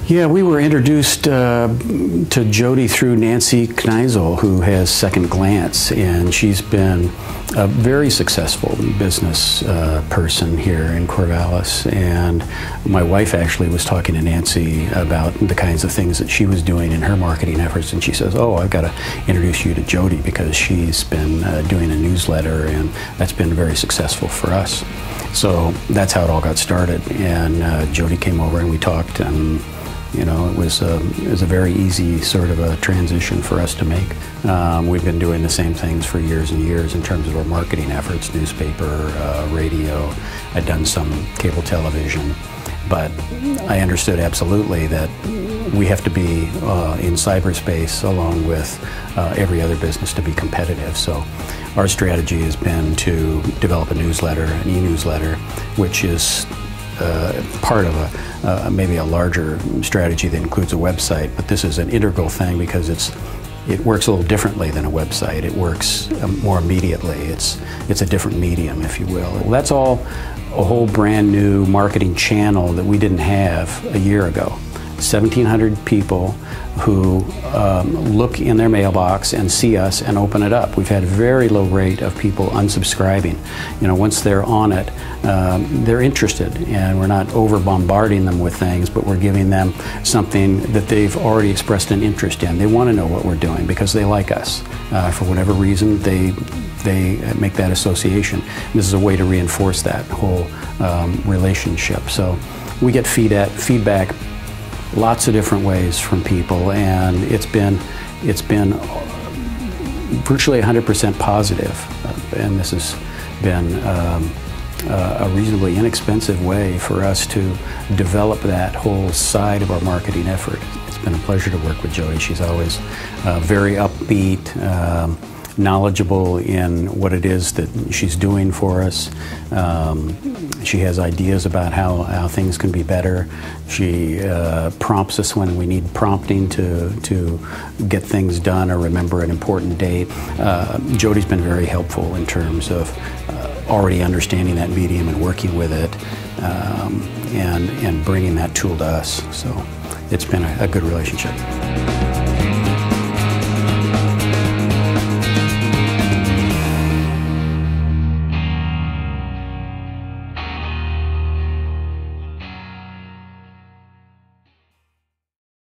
Yeah, we were introduced to Jody through Nancy Kneisel, who has Second Glance, and she's been a very successful business person here in Corvallis. And my wife actually was talking to Nancy about the kinds of things that she was doing in her marketing efforts, and she says, "Oh, I've got to introduce you to Jody because she's been doing a newsletter, and that's been very successful for us." So that's how it all got started. And Jody came over and we talked, and you know, it was a very easy sort of a transition for us to make. We've been doing the same things for years and years in terms of our marketing efforts, newspaper, radio. I'd done some cable television, but I understood absolutely that we have to be in cyberspace along with every other business to be competitive. So our strategy has been to develop a newsletter, an e-newsletter, which is part of maybe a larger strategy that includes a website, but this is an integral thing because it works a little differently than a website. It works more immediately. It's a different medium, if you will. Well, that's all a whole brand new marketing channel that we didn't have a year ago. 1,700 people who look in their mailbox and see us and open it up. We've had a very low rate of people unsubscribing. You know, once they're on it, they're interested, and we're not over bombarding them with things, but we're giving them something that they've already expressed an interest in. They want to know what we're doing because they like us. For whatever reason, they make that association. This is a way to reinforce that whole relationship. So we get feedback lots of different ways from people, and it's been virtually 100% positive. And this has been a reasonably inexpensive way for us to develop that whole side of our marketing effort. It's been a pleasure to work with Jody. She's always very upbeat, knowledgeable in what it is that she's doing for us. She has ideas about how things can be better. She prompts us when we need prompting to get things done or remember an important date. Jody's been very helpful in terms of already understanding that medium and working with it, and bringing that tool to us. So it's been a good relationship.